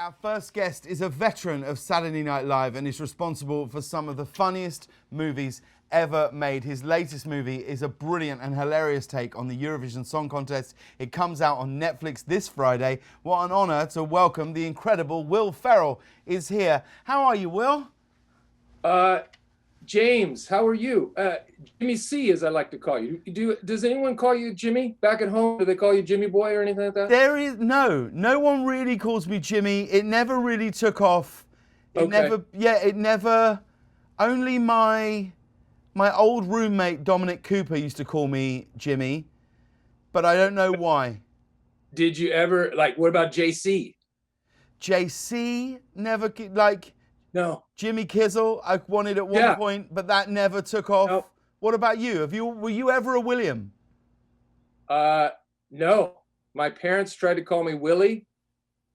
Our first guest is a veteran of Saturday Night Live and is responsible for some of the funniest movies ever made. His latest movie is a brilliant and hilarious take on the Eurovision Song Contest. It comes out on Netflix this Friday. What an honor to welcome the incredible Will Ferrell is here. How are you, Will? James, how are you? Jimmy C, as I like to call you. Does anyone call you Jimmy back at home? Do they call you Jimmy Boy or anything like that? There is no one really calls me Jimmy. It never really took off. It never. Only my old roommate Dominic Cooper used to call me Jimmy, but I don't know why. Did you ever what about JC? JC never No. Jimmy Kizzle, I wanted at one point, but that never took off. No. What about you? Were you ever a William? No. My parents tried to call me Willie,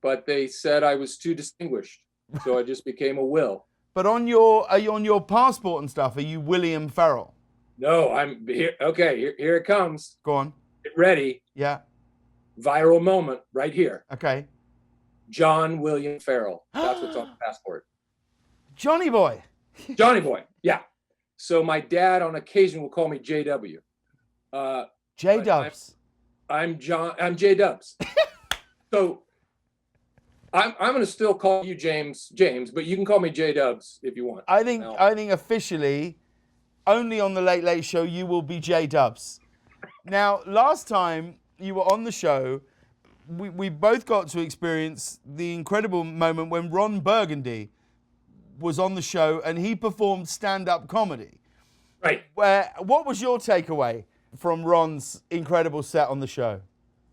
but they said I was too distinguished, so I just became a Will. But are you on your passport and stuff? Are you William Ferrell? No, I'm here. Okay, here it comes. Go on. Get ready. Yeah. Viral moment right here. Okay. John William Ferrell. That's what's on the passport. Johnny Boy. Johnny Boy. Yeah. So my dad on occasion will call me JW. J-Dubs. I'm J-Dubs. So I'm going to still call you James, but you can call me J-Dubs if you want. I think officially, only on the Late Late Show, you will be J-Dubs. Now, last time you were on the show, we both got to experience the incredible moment when Ron Burgundy was on the show and he performed stand-up comedy. Right. What was your takeaway from Ron's incredible set on the show?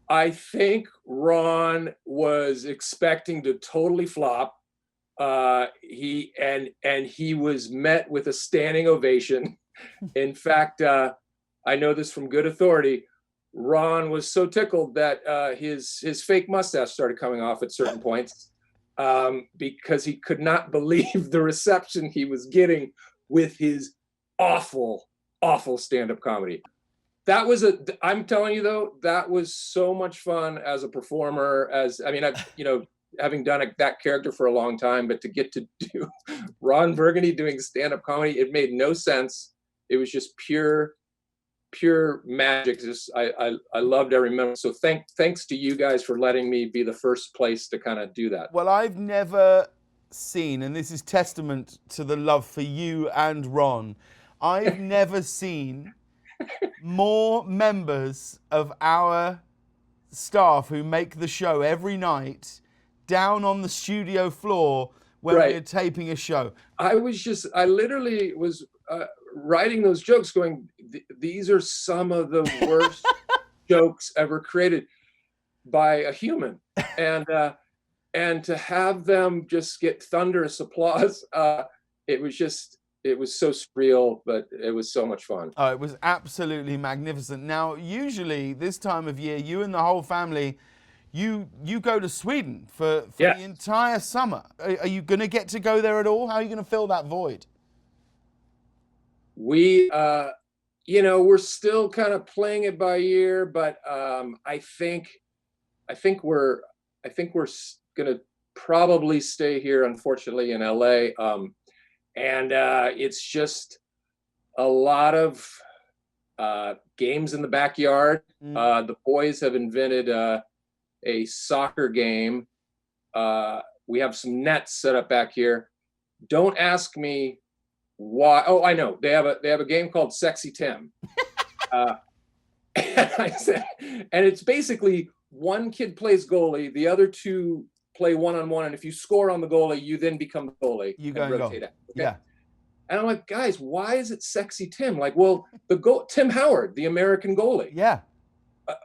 I think Ron was expecting to totally flop. He was met with a standing ovation. In fact, I know this from good authority. Ron was so tickled that his fake mustache started coming off at certain points because he could not believe the reception he was getting with his awful stand-up comedy. I'm telling you though, that was so much fun as a performer. Having done that character for a long time, but to get to do Ron Burgundy doing stand-up comedy, it made no sense. It was just pure magic. I loved every moment. So thanks to you guys for letting me be the first place to kind of do that. Well, I've never seen, and this is testament to the love for you and Ron, I've never seen more members of our staff who make the show every night down on the studio floor when we're taping a show. I literally was writing those jokes going, these are some of the worst jokes ever created by a human. And to have them just get thunderous applause, it was so surreal, but it was so much fun. Oh, it was absolutely magnificent. Now, usually this time of year, you and the whole family, you go to Sweden for the entire summer. Are you going to get to go there at all? How are you going to fill that void? We, we're still kind of playing it by ear, but I think we're going to probably stay here, unfortunately, in LA. And it's just a lot of games in the backyard. The boys have invented a soccer game. We have some nets set up back here. Don't ask me why. Oh, I know. They have a game called Sexy Tim. And it's basically one kid plays goalie, the other two play one-on-one, and if you score on the goalie, you then become the goalie. You go and rotate out. Okay? Yeah. And I'm like, guys, why is it Sexy Tim? Tim Howard, the American goalie. Yeah.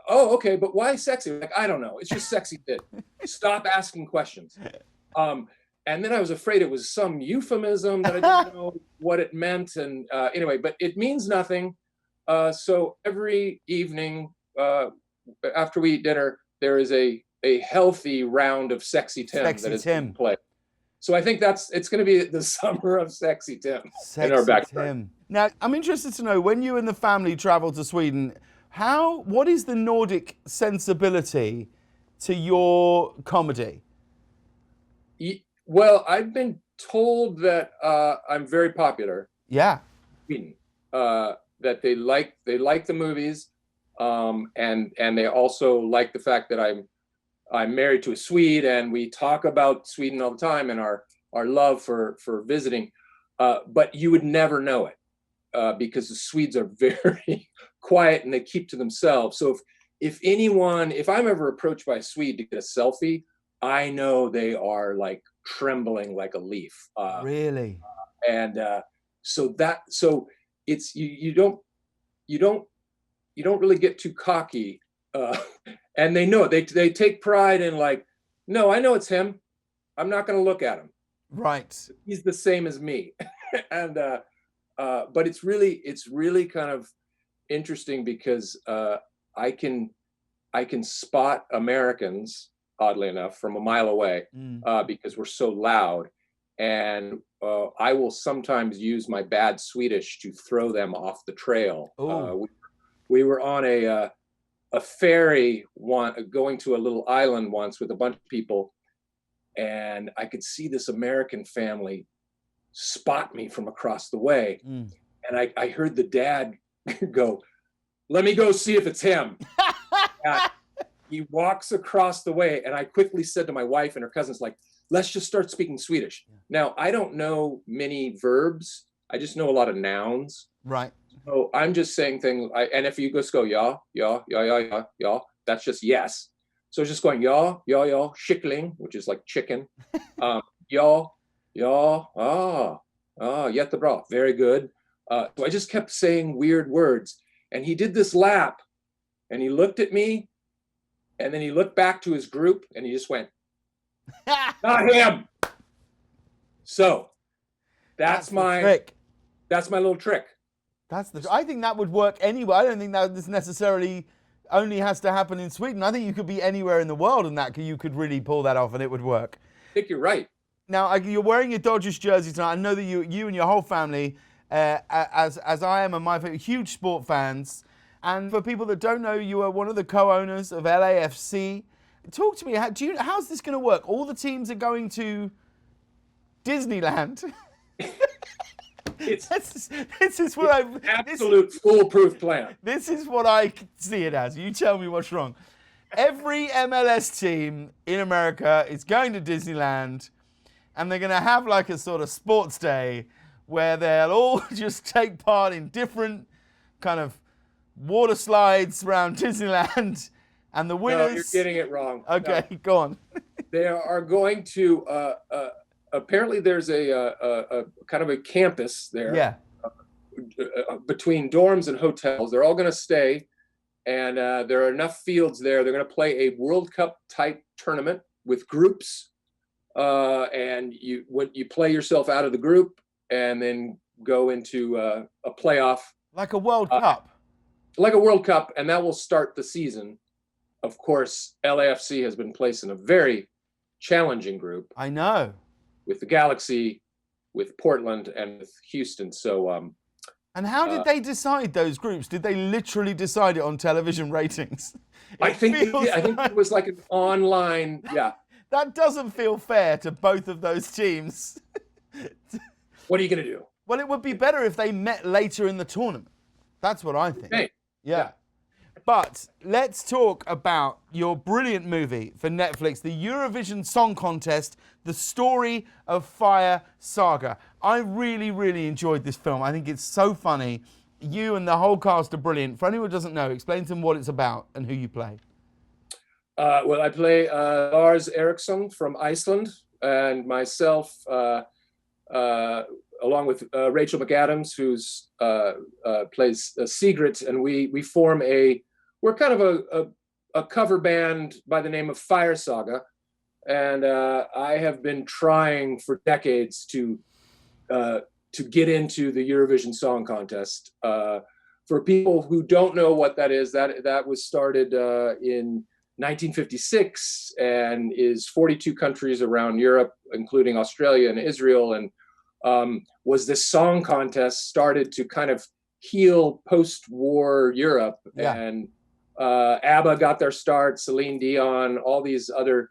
Oh, okay, but why sexy? I don't know. It's just Sexy Tim. Stop asking questions. And then I was afraid it was some euphemism that I didn't know what it meant. And anyway, but it means nothing. So every evening after we eat dinner, there is a healthy round of Sexy Tim that is played. So I think it's going to be the summer of Sexy Tim in our backyard. Now, I'm interested to know, when you and the family travel to Sweden, what is the Nordic sensibility to your comedy? Well, I've been told that I'm very popular. Yeah. Sweden, that they like the movies, and they also like the fact that I'm married to a Swede, and we talk about Sweden all the time and our love for visiting. But you would never know it because the Swedes are very quiet and they keep to themselves. So if I'm ever approached by a Swede to get a selfie, I know they are like trembling like a leaf. Really? And so it's you don't really get too cocky, and they know it. They take pride in like, no, I know it's him. I'm not going to look at him. Right. He's the same as me. And but it's really kind of interesting because I can spot Americans, oddly enough, from a mile away, because we're so loud. And I will sometimes use my bad Swedish to throw them off the trail. We were on a ferry going to a little island once with a bunch of people, and I could see this American family spot me from across the way. And I heard the dad go, "Let me go see if it's him." He walks across the way, and I quickly said to my wife and her cousins, like, let's just start speaking Swedish. Now, I don't know many verbs. I just know a lot of nouns. Right. So I'm just saying things. And if you just go, yeah, that's just yes. So just going, yeah, schickling, which is like chicken. Ja, jättebra, very good. So I just kept saying weird words. And he did this lap, and he looked at me, and then he looked back to his group, and he just went, not him. So that's my trick. That's my little trick. I think that would work anywhere. I don't think that this necessarily only has to happen in Sweden. I think you could be anywhere in the world and you could really pull that off and it would work. I think you're right. Now, you're wearing your Dodgers jersey tonight. I know that you and your whole family, as I am and my family, huge sport fans. And for people that don't know, you are one of the co-owners of LAFC. Talk to me. How's this going to work? All the teams are going to Disneyland. This is what absolute foolproof plan. This is what I see it as. You tell me what's wrong. Every MLS team in America is going to Disneyland, and they're going to have like a sort of sports day where they'll all just take part in different kind of water slides around Disneyland. And the winners... No, you're getting it wrong. Okay, no. Go on. They are going to... apparently there's a kind of a campus there. Yeah. Between dorms and hotels. They're all going to stay. And there are enough fields there. They're going to play a World Cup type tournament with groups. And you play yourself out of the group and then go into a playoff. Like a World Cup. Like a World Cup. And that will start the season. Of course, LAFC has been placed in a very challenging group. I know. With the Galaxy, with Portland, and with Houston. So, and how did they decide those groups? Did they literally decide it on television ratings? I think it was like an online. Yeah. That doesn't feel fair to both of those teams. What are you going to do? Well, it would be better if they met later in the tournament. That's what I think. Okay. Yeah. But let's talk about your brilliant movie for Netflix, the Eurovision Song Contest, The Story of Fire Saga. I really, really enjoyed this film. I think it's so funny. You and the whole cast are brilliant. For anyone who doesn't know, explain to them what it's about and who you play. Well, I play Lars Eriksson from Iceland, and myself, along with Rachel McAdams, who's plays Sigrid, and we form we're kind of a cover band by the name of Fire Saga, and I have been trying for decades to get into the Eurovision Song Contest. For people who don't know what that is, that was started in 1956 and is 42 countries around Europe, including Australia and Israel, and was this song contest started to kind of heal post-war Europe. Yeah. And ABBA got their start, Celine Dion, all these other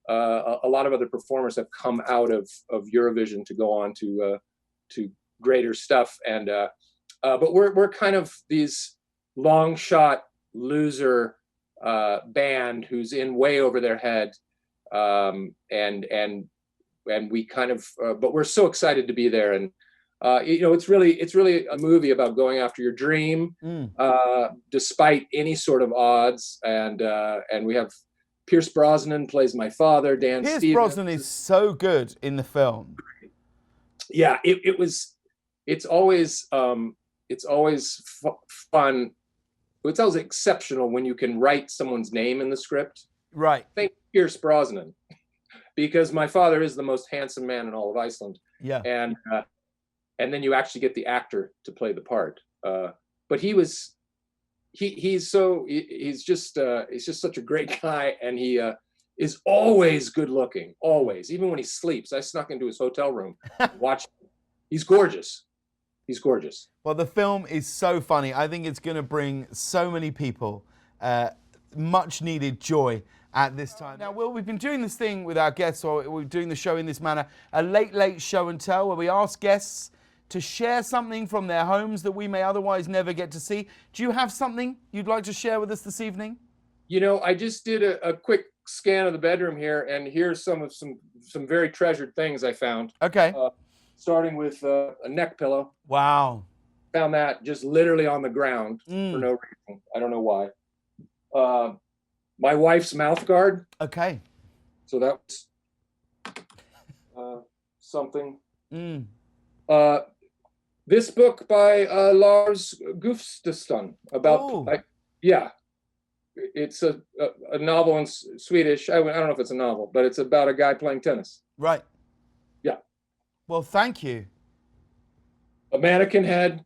a lot of other performers have come out of Eurovision to go on to greater stuff. And but we're kind of these long shot loser band who's in way over their head, and we kind of but we're so excited to be there. And it's really a movie about going after your dream, despite any sort of odds. And we have Pierce Brosnan plays my father. Pierce Stevens. Brosnan is so good in the film. Yeah, it's always fun. It's always exceptional when you can write someone's name in the script. Right. Thank Pierce Brosnan, because my father is the most handsome man in all of Iceland. Yeah. And then you actually get the actor to play the part. But he's just such a great guy, and he is always good looking, always. Even when he sleeps, I snuck into his hotel room, watched him. He's gorgeous. He's gorgeous. Well, the film is so funny. I think it's going to bring so many people much needed joy at this time. Now, Will, we've been doing this thing with our guests, or we're doing the show in this manner, a late show and tell, where we ask guests to share something from their homes that we may otherwise never get to see. Do you have something you'd like to share with us this evening? I just did a quick scan of the bedroom here, and here's some very treasured things I found. Okay. Starting with a neck pillow. Wow. Found that just literally on the ground for no reason. I don't know why. My wife's mouth guard. Okay. So that was something. This book by Lars Gustafsson about, it's a novel in Swedish. I don't know if it's a novel, but it's about a guy playing tennis. Right. Yeah. Well, thank you. A mannequin head.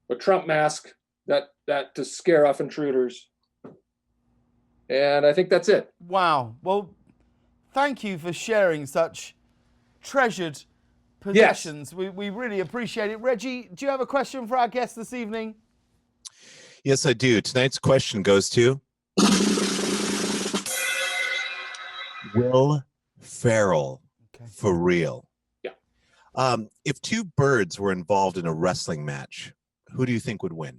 A Trump mask that to scare off intruders. And I think that's it. Wow. Well, thank you for sharing such treasured possessions. Yes. We really appreciate it. Reggie, do you have a question for our guest this evening? Yes, I do. Tonight's question goes to Will Ferrell. Okay. For real. Yeah. If two birds were involved in a wrestling match, who do you think would win?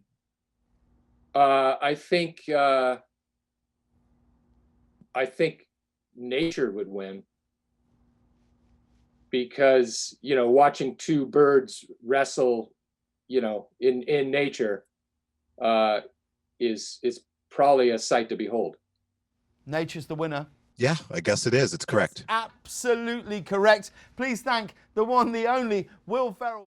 I think nature would win, because watching two birds wrestle, in nature, is probably a sight to behold. Nature's the winner. Yeah, I guess it is. It's correct. Absolutely correct. Please thank the one, the only Will Ferrell.